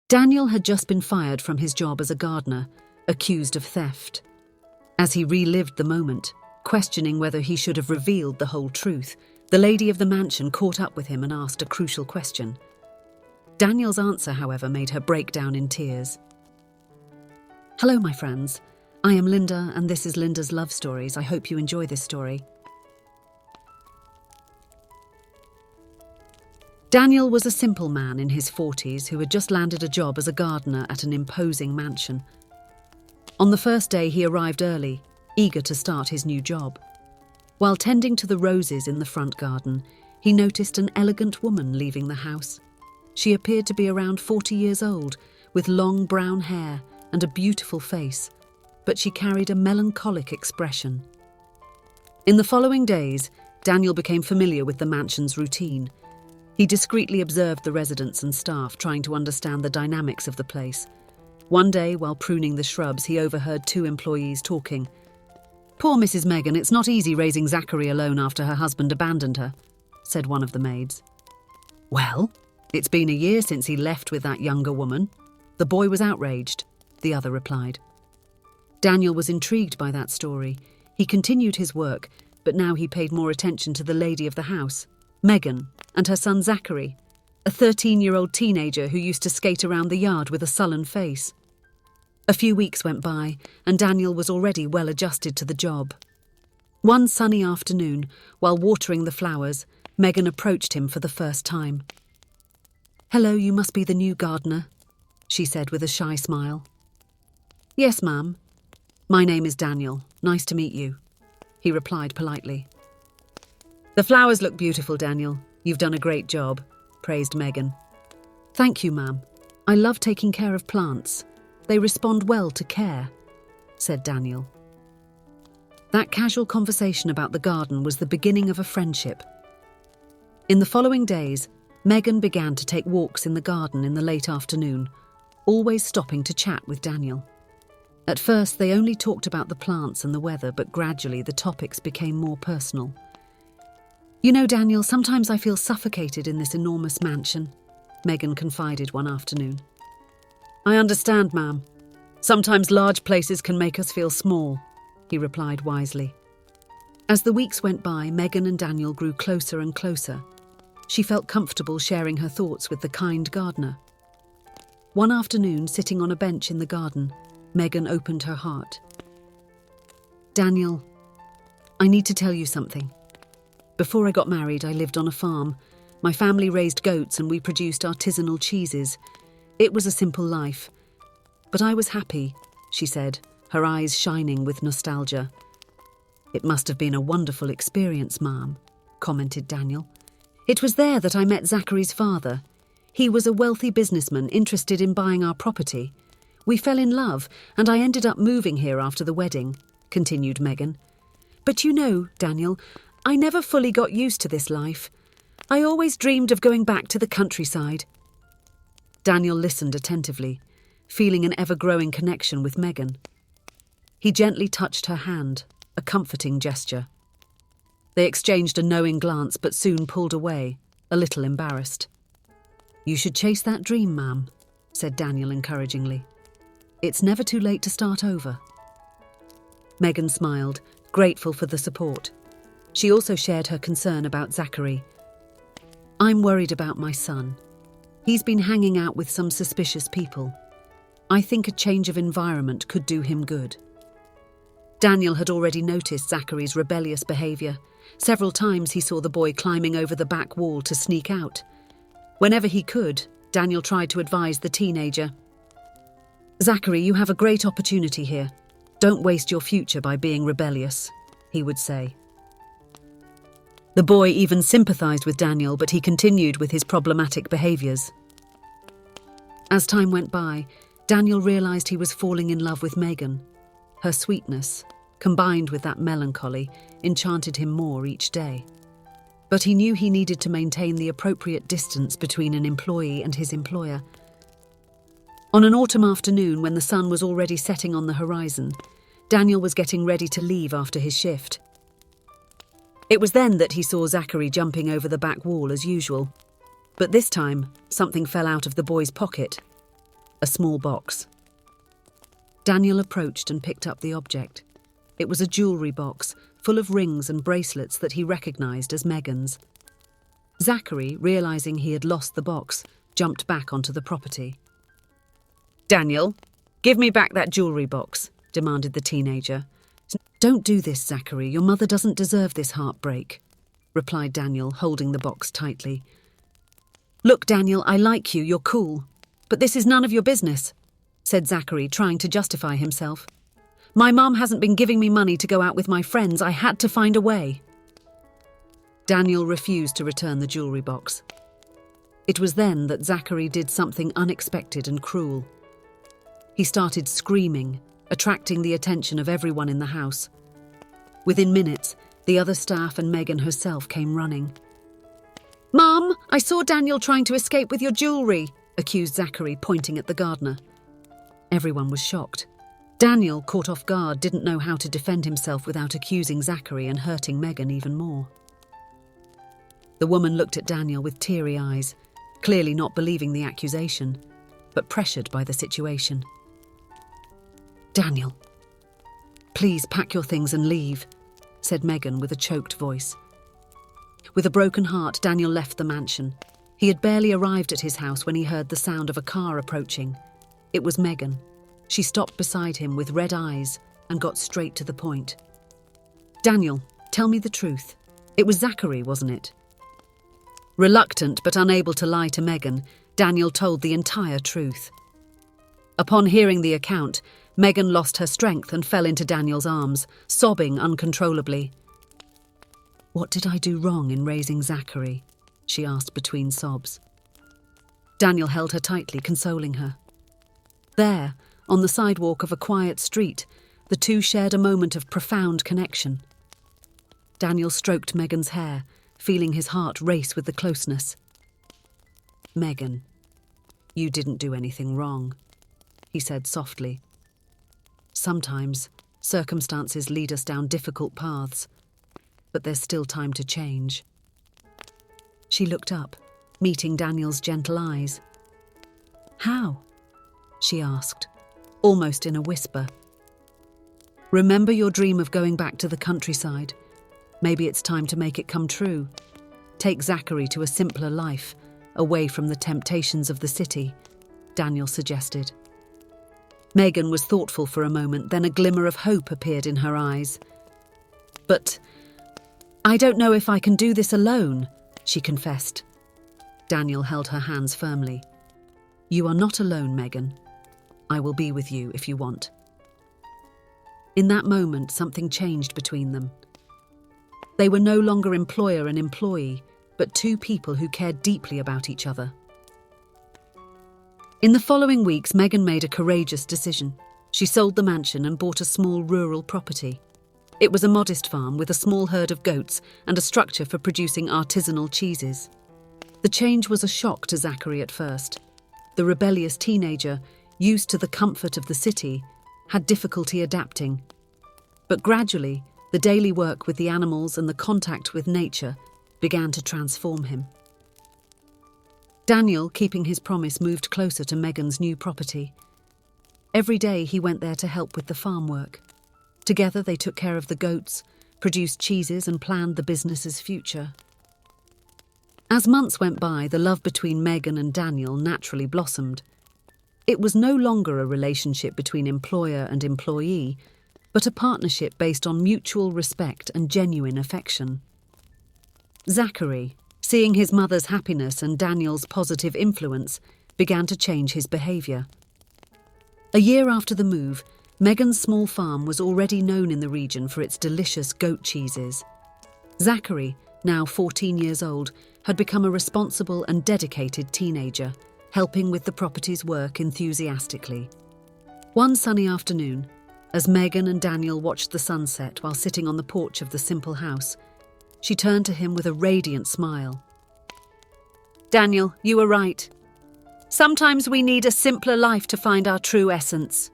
Daniel had just been fired from his job as a gardener, accused of theft. As he relived the moment, questioning whether he should have revealed the whole truth, the lady of the mansion caught up with him and asked a crucial question. Daniel's answer, however, made her break down in tears. Hello, my friends. I am Linda, and this is Linda's Love Stories. I hope you enjoy this story. Daniel was a simple man in his 40s who had just landed a job as a gardener at an imposing mansion. On the first day, he arrived early, eager to start his new job. While tending to the roses in the front garden, he noticed an elegant woman leaving the house. She appeared to be around 40 years old, with long brown hair and a beautiful face, but she carried a melancholic expression. In the following days, Daniel became familiar with the mansion's routine. He discreetly observed the residents and staff, trying to understand the dynamics of the place. One day, while pruning the shrubs, he overheard two employees talking. "Poor Mrs. Megan, it's not easy raising Zachary alone after her husband abandoned her," said one of the maids. "Well, it's been a year since he left with that younger woman. The boy was outraged," the other replied. Daniel was intrigued by that story. He continued his work, but now he paid more attention to the lady of the house, Megan, and her son Zachary, a 13-year-old teenager who used to skate around the yard with a sullen face. A few weeks went by, and Daniel was already well adjusted to the job. One sunny afternoon, while watering the flowers, Megan approached him for the first time. "Hello, you must be the new gardener," she said with a shy smile. "Yes, ma'am. My name is Daniel. Nice to meet you," he replied politely. "The flowers look beautiful, Daniel. You've done a great job," praised Megan. "Thank you, ma'am. I love taking care of plants. They respond well to care," said Daniel. That casual conversation about the garden was the beginning of a friendship. In the following days, Megan began to take walks in the garden in the late afternoon, always stopping to chat with Daniel. At first, they only talked about the plants and the weather, but gradually the topics became more personal. "You know, Daniel, sometimes I feel suffocated in this enormous mansion," Megan confided one afternoon. "I understand, ma'am. Sometimes large places can make us feel small," he replied wisely. As the weeks went by, Megan and Daniel grew closer and closer. She felt comfortable sharing her thoughts with the kind gardener. One afternoon, sitting on a bench in the garden, Megan opened her heart. "Daniel, I need to tell you something. Before I got married, I lived on a farm. My family raised goats and we produced artisanal cheeses. It was a simple life. But I was happy," she said, her eyes shining with nostalgia. "It must have been a wonderful experience, ma'am," commented Daniel. "It was there that I met Zachary's father. He was a wealthy businessman interested in buying our property. We fell in love, and I ended up moving here after the wedding," continued Megan. "But you know, Daniel, I never fully got used to this life. I always dreamed of going back to the countryside." Daniel listened attentively, feeling an ever-growing connection with Megan. He gently touched her hand, a comforting gesture. They exchanged a knowing glance but soon pulled away, a little embarrassed. "You should chase that dream, ma'am," said Daniel encouragingly. "It's never too late to start over." Megan smiled, grateful for the support. She also shared her concern about Zachary. "I'm worried about my son. He's been hanging out with some suspicious people. I think a change of environment could do him good." Daniel had already noticed Zachary's rebellious behaviour. Several times he saw the boy climbing over the back wall to sneak out. Whenever he could, Daniel tried to advise the teenager. "Zachary, you have a great opportunity here. Don't waste your future by being rebellious," he would say. The boy even sympathised with Daniel, but he continued with his problematic behaviours. As time went by, Daniel realised he was falling in love with Megan. Her sweetness, combined with that melancholy, enchanted him more each day. But he knew he needed to maintain the appropriate distance between an employee and his employer. On an autumn afternoon, when the sun was already setting on the horizon, Daniel was getting ready to leave after his shift. It was then that he saw Zachary jumping over the back wall as usual. But this time, something fell out of the boy's pocket. a small box. Daniel approached and picked up the object. It was a jewellery box, full of rings and bracelets that he recognised as Megan's. Zachary, realising he had lost the box, jumped back onto the property. "Daniel, give me back that jewellery box," demanded the teenager. "Don't do this, Zachary. Your mother doesn't deserve this heartbreak," replied Daniel, holding the box tightly. "Look, Daniel, I like you, you're cool. But this is none of your business," said Zachary, trying to justify himself. "My mum hasn't been giving me money to go out with my friends. I had to find a way." Daniel refused to return the jewellery box. It was then that Zachary did something unexpected and cruel. He started screaming, attracting the attention of everyone in the house. Within minutes, the other staff and Megan herself came running. "Mum, I saw Daniel trying to escape with your jewellery," accused Zachary, pointing at the gardener. Everyone was shocked. Daniel, caught off guard, didn't know how to defend himself without accusing Zachary and hurting Megan even more. The woman looked at Daniel with teary eyes, clearly not believing the accusation, but pressured by the situation. "Daniel, please pack your things and leave," said Megan with a choked voice. With a broken heart, Daniel left the mansion. He had barely arrived at his house when he heard the sound of a car approaching. It was Megan. She stopped beside him with red eyes and got straight to the point. "Daniel, tell me the truth. It was Zachary, wasn't it?" Reluctant but unable to lie to Megan, Daniel told the entire truth. Upon hearing the account, Megan lost her strength and fell into Daniel's arms, sobbing uncontrollably. "What did I do wrong in raising Zachary?" she asked between sobs. Daniel held her tightly, consoling her. There, on the sidewalk of a quiet street, the two shared a moment of profound connection. Daniel stroked Megan's hair, feeling his heart race with the closeness. "Megan, you didn't do anything wrong," he said softly. "Sometimes circumstances lead us down difficult paths, but there's still time to change." She looked up, meeting Daniel's gentle eyes. "How?" she asked, almost in a whisper. "Remember your dream of going back to the countryside? Maybe it's time to make it come true. Take Zachary to a simpler life, away from the temptations of the city," Daniel suggested. Megan was thoughtful for a moment, then a glimmer of hope appeared in her eyes. "But I don't know if I can do this alone," she confessed. Daniel held her hands firmly. "You are not alone, Megan. I will be with you if you want." In that moment, something changed between them. They were no longer employer and employee, but two people who cared deeply about each other. In the following weeks, Megan made a courageous decision. She sold the mansion and bought a small rural property. It was a modest farm with a small herd of goats and a structure for producing artisanal cheeses. The change was a shock to Zachary at first. The rebellious teenager, used to the comfort of the city, had difficulty adapting. But gradually, the daily work with the animals and the contact with nature began to transform him. Daniel, keeping his promise, moved closer to Megan's new property. Every day he went there to help with the farm work. Together they took care of the goats, produced cheeses and planned the business's future. As months went by, the love between Megan and Daniel naturally blossomed. It was no longer a relationship between employer and employee, but a partnership based on mutual respect and genuine affection. Zachary, seeing his mother's happiness and Daniel's positive influence, began to change his behaviour. A year after the move, Megan's small farm was already known in the region for its delicious goat cheeses. Zachary, now 14 years old, had become a responsible and dedicated teenager, helping with the property's work enthusiastically. One sunny afternoon, as Megan and Daniel watched the sunset while sitting on the porch of the simple house, she turned to him with a radiant smile. "Daniel, you were right. Sometimes we need a simpler life to find our true essence."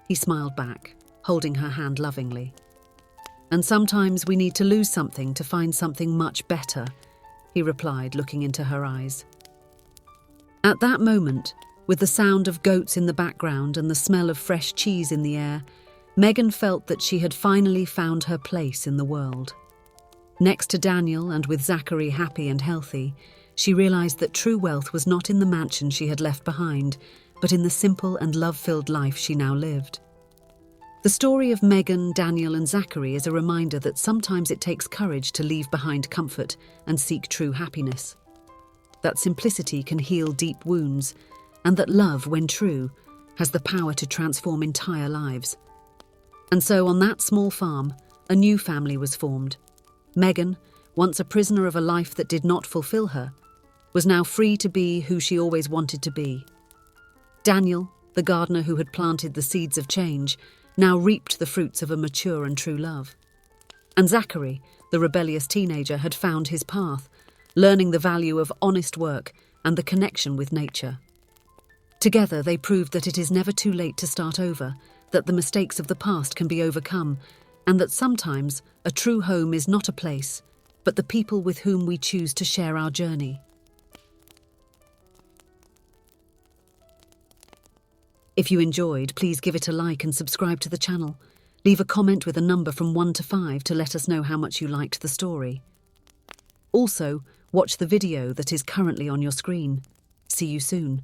He smiled back, holding her hand lovingly. "And sometimes we need to lose something to find something much better," he replied, looking into her eyes. At that moment, With the sound of goats in the background and the smell of fresh cheese in the air, Megan felt that she had finally found her place in the world. Next to Daniel, and with Zachary happy and healthy, she realized that true wealth was not in the mansion she had left behind, but in the simple and love-filled life she now lived. The story of Megan, Daniel, and Zachary is a reminder that sometimes it takes courage to leave behind comfort and seek true happiness. That simplicity can heal deep wounds, and that love, when true, has the power to transform entire lives. And so, on that small farm, a new family was formed. Megan, once a prisoner of a life that did not fulfill her, was now free to be who she always wanted to be. Daniel, the gardener who had planted the seeds of change, now reaped the fruits of a mature and true love. And Zachary, the rebellious teenager, had found his path, learning the value of honest work and the connection with nature. Together, they proved that it is never too late to start over, that the mistakes of the past can be overcome, and that sometimes a true home is not a place, but the people with whom we choose to share our journey. If you enjoyed, please give it a like and subscribe to the channel. Leave a comment with a number from 1 to 5 to let us know how much you liked the story. Also, watch the video that is currently on your screen. See you soon.